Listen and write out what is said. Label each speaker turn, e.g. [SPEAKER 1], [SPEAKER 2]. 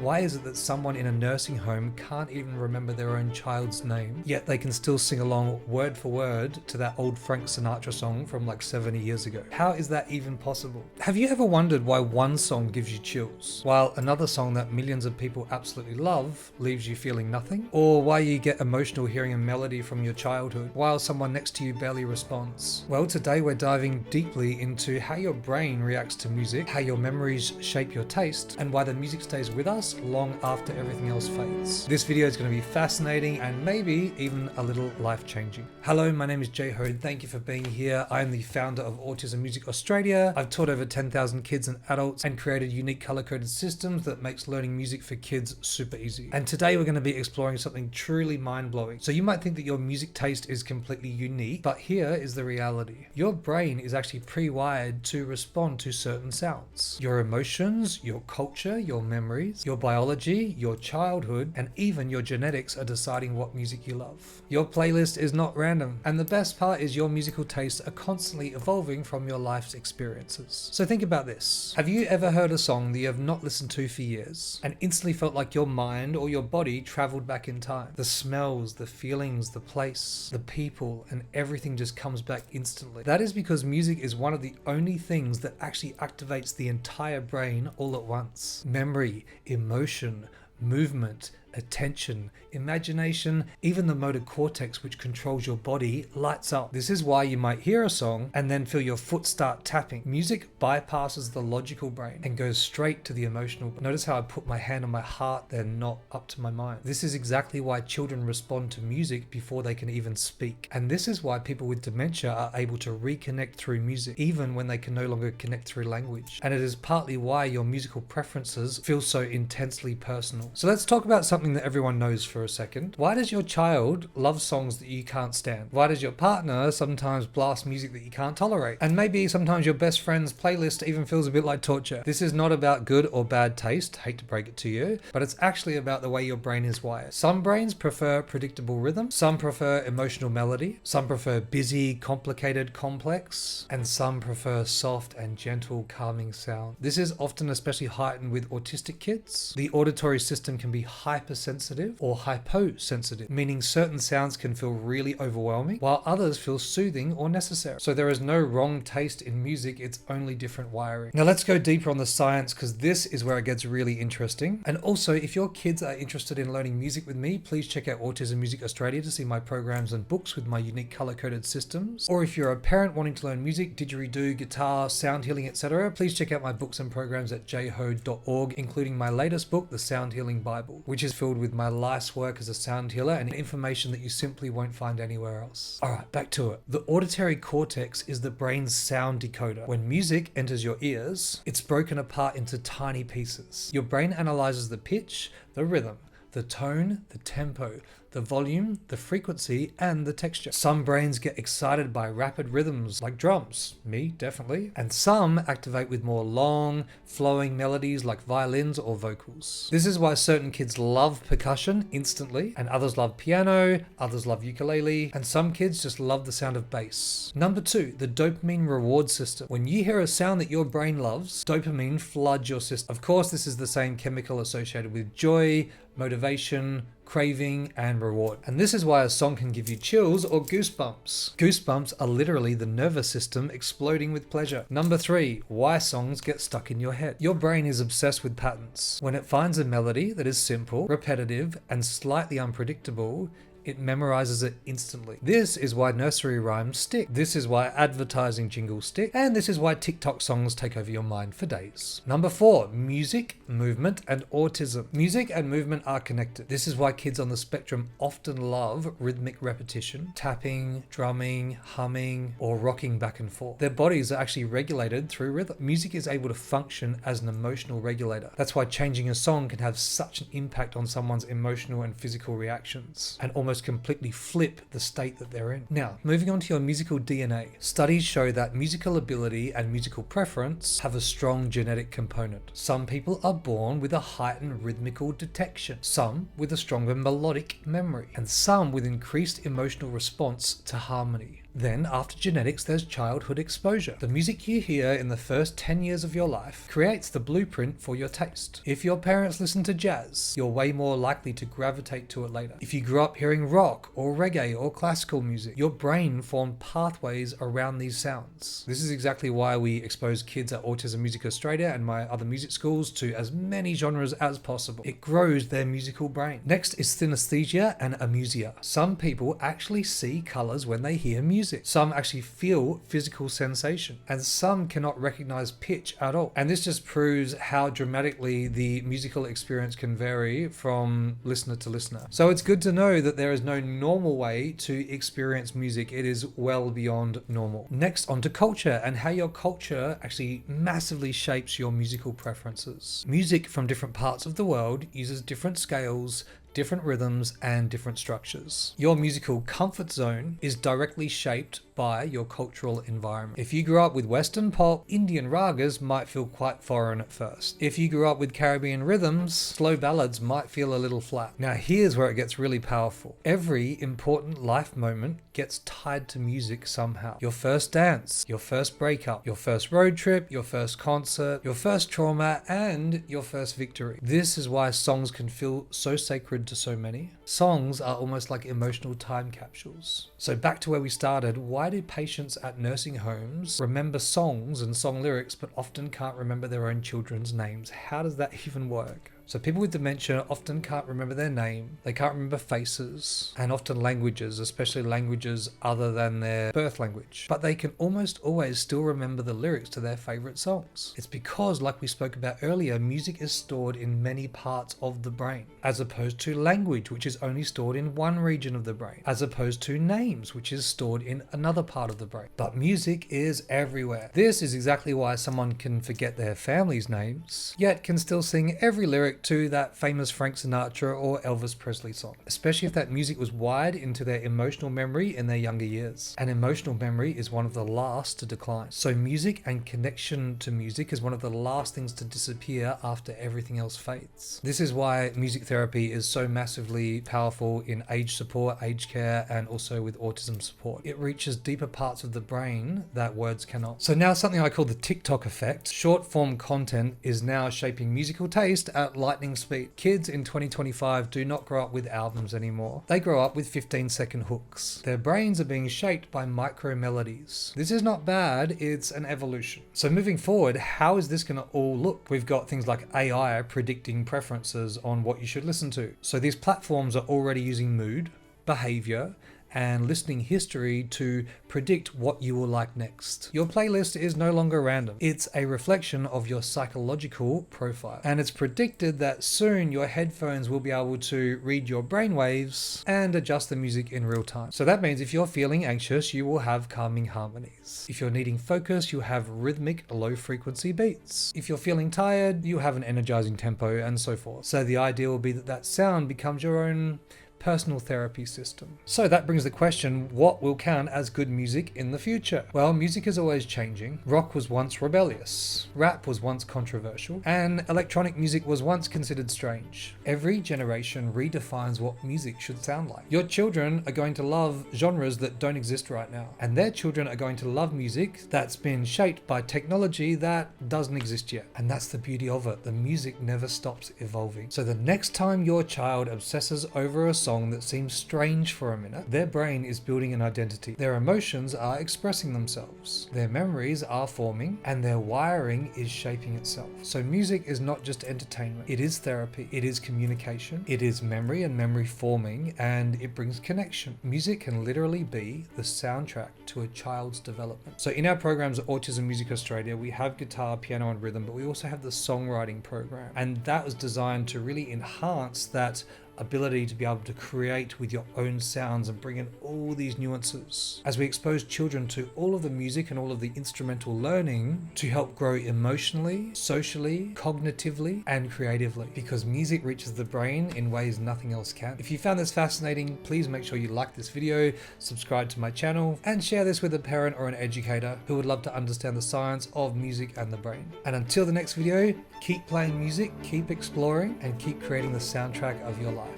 [SPEAKER 1] Why is it that someone in a nursing home can't even remember their own child's name, yet they can still sing along word for word to that old Frank Sinatra song from like 70 years ago? How is that even possible? Have you ever wondered why one song gives you chills, while another song that millions of people absolutely love leaves you feeling nothing? Or why you get emotional hearing a melody from your childhood, while someone next to you barely responds? Well, today we're diving deeply into how your brain reacts to music, how your memories shape your taste, and why the music stays with us long after everything else fades. This video is going to be fascinating and maybe even a little life-changing. Hello, my name is Jay Hoard. Thank you for being here. I am the founder of Autism Music Australia. I've taught over 10,000 kids and adults and created unique color-coded systems that makes learning music for kids super easy. And today we're going to be exploring something truly mind-blowing. So you might think that your music taste is completely unique, but here is the reality. Your brain is actually pre-wired to respond to certain sounds. Your emotions, your culture, your memories, your biology, your childhood, and even your genetics are deciding what music you love. Your playlist is not random, and the best part is your musical tastes are constantly evolving from your life's experiences. So think about this. Have you ever heard a song that you have not listened to for years and instantly felt like your mind or your body traveled back in time? The smells, the feelings, the place, the people, and everything just comes back instantly. That is because music is one of the only things that actually activates the entire brain all at once. Memory, emotion, movement, attention, imagination, even the motor cortex, which controls your body, lights up. This is why you might hear a song and then feel your foot start tapping. Music bypasses the logical brain and goes straight to the emotional. Notice how I put my hand on my heart there, not up to my mind. This is exactly why children respond to music before they can even speak. And this is why people with dementia are able to reconnect through music, even when they can no longer connect through language. And it is partly why your musical preferences feel so intensely personal. So let's talk about something that everyone knows for a second. Why does your child love songs that you can't stand? Why does your partner sometimes blast music that you can't tolerate? And maybe sometimes your best friend's playlist even feels a bit like torture. This is not about good or bad taste, hate to break it to you, but it's actually about the way your brain is wired. Some brains prefer predictable rhythm, some prefer emotional melody, some prefer busy, complicated, complex, and some prefer soft and gentle, calming sound. This is often especially heightened with autistic kids. The auditory system can be hypersensitive or hyposensitive, meaning certain sounds can feel really overwhelming while others feel soothing or necessary. So there is no wrong taste in music, it's only different wiring. Now let's go deeper on the science, because this is where it gets really interesting. And also, if your kids are interested in learning music with me, please check out Autism Music Australia to see my programs and books with my unique color-coded systems. Or if you're a parent wanting to learn music, didgeridoo, guitar, sound healing, etc., please check out my books and programs at jhoard.org, including my latest book, The Sound Healing Bible, which is filled with my life's work as a sound healer and information that you simply won't find anywhere else. Alright, back to it. The auditory cortex is the brain's sound decoder. When music enters your ears, it's broken apart into tiny pieces. Your brain analyzes the pitch, the rhythm, the tone, the tempo, the volume, the frequency, and the texture. Some brains get excited by rapid rhythms like drums, me definitely, and some activate with more long, flowing melodies like violins or vocals. This is why certain kids love percussion instantly, and others love piano, others love ukulele, and some kids just love the sound of bass. Number 2, the dopamine reward system. When you hear a sound that your brain loves, dopamine floods your system. Of course, this is the same chemical associated with joy, motivation, craving, and reward. And this is why a song can give you chills or goosebumps. Goosebumps are literally the nervous system exploding with pleasure. Number 3, why songs get stuck in your head. Your brain is obsessed with patterns. When it finds a melody that is simple, repetitive, and slightly unpredictable, it memorizes it instantly. This is why nursery rhymes stick. This is why advertising jingles stick. And this is why TikTok songs take over your mind for days. Number 4, music, movement, and autism. Music and movement are connected. This is why kids on the spectrum often love rhythmic repetition, tapping, drumming, humming, or rocking back and forth. Their bodies are actually regulated through rhythm. Music is able to function as an emotional regulator. That's why changing a song can have such an impact on someone's emotional and physical reactions, and almost completely flip the state that they're in. Now, moving on to your musical DNA. Studies show that musical ability and musical preference have a strong genetic component. Some people are born with a heightened rhythmical detection, some with a stronger melodic memory, and some with increased emotional response to harmony. Then, after genetics, there's childhood exposure. The music you hear in the first 10 years of your life creates the blueprint for your taste. If your parents listen to jazz, you're way more likely to gravitate to it later. If you grew up hearing rock or reggae or classical music, your brain formed pathways around these sounds. This is exactly why we expose kids at Autism Music Australia and my other music schools to as many genres as possible. It grows their musical brain. Next is synesthesia and amusia. Some people actually see colours when they hear music. Some actually feel physical sensation, and some cannot recognize pitch at all. And this just proves how dramatically the musical experience can vary from listener to listener. So it's good to know that there is no normal way to experience music. It is well beyond normal. Next, on to culture and how your culture actually massively shapes your musical preferences. Music from different parts of the world uses different scales, different rhythms, and different structures. Your musical comfort zone is directly shaped by your cultural environment. If you grew up with Western pop, Indian ragas might feel quite foreign at first. If you grew up with Caribbean rhythms, slow ballads might feel a little flat. Now here's where it gets really powerful. Every important life moment gets tied to music somehow. Your first dance, your first breakup, your first road trip, your first concert, your first trauma, and your first victory. This is why songs can feel so sacred to so many. Songs are almost like emotional time capsules. So back to where we started, why do patients at nursing homes remember songs and song lyrics but often can't remember their own children's names? How does that even work? So people with dementia often can't remember their name, they can't remember faces, and often languages, especially languages other than their birth language. But they can almost always still remember the lyrics to their favourite songs. It's because, like we spoke about earlier, music is stored in many parts of the brain, as opposed to language, which is only stored in one region of the brain, as opposed to names, which is stored in another part of the brain. But music is everywhere. This is exactly why someone can forget their family's names, yet can still sing every lyric to that famous Frank Sinatra or Elvis Presley song, especially if that music was wired into their emotional memory in their younger years. And emotional memory is one of the last to decline. So music and connection to music is one of the last things to disappear after everything else fades. This is why music therapy is so massively powerful in age support, aged care, and also with autism support. It reaches deeper parts of the brain that words cannot. So now something I call the TikTok effect. Short form content is now shaping musical taste at lightning speed. Kids in 2025 do not grow up with albums anymore. They grow up with 15-second hooks. Their brains are being shaped by micro melodies. This is not bad, it's an evolution. So moving forward, how is this going to all look? We've got things like AI predicting preferences on what you should listen to. So these platforms are already using mood, behavior, and listening history to predict what you will like next. Your playlist is no longer random. It's a reflection of your psychological profile. And it's predicted that soon your headphones will be able to read your brainwaves and adjust the music in real time. So that means if you're feeling anxious, you will have calming harmonies. If you're needing focus, you have rhythmic low frequency beats. If you're feeling tired, you have an energizing tempo, and so forth. So the idea will be that that sound becomes your own personal therapy system. So that brings the question, what will count as good music in the future? Well, music is always changing. Rock was once rebellious, rap was once controversial, and electronic music was once considered strange. Every generation redefines what music should sound like. Your children are going to love genres that don't exist right now, and their children are going to love music that's been shaped by technology that doesn't exist yet. And that's the beauty of it. The music never stops evolving. So the next time your child obsesses over a song that seems strange for a minute, their brain is building an identity. Their emotions are expressing themselves. Their memories are forming, and their wiring is shaping itself. So music is not just entertainment. It is therapy. It is communication. It is memory and memory forming, and it brings connection. Music can literally be the soundtrack to a child's development. So in our programs at Autism Music Australia, we have guitar, piano, and rhythm, but we also have the songwriting program. And that was designed to really enhance that ability to be able to create with your own sounds and bring in all these nuances as we expose children to all of the music and all of the instrumental learning to help grow emotionally, socially, cognitively, and creatively, because music reaches the brain in ways nothing else can. If you found this fascinating, please make sure you like this video, subscribe to my channel, and share this with a parent or an educator who would love to understand the science of music and the brain. And until the next video, keep playing music, keep exploring, and keep creating the soundtrack of your life.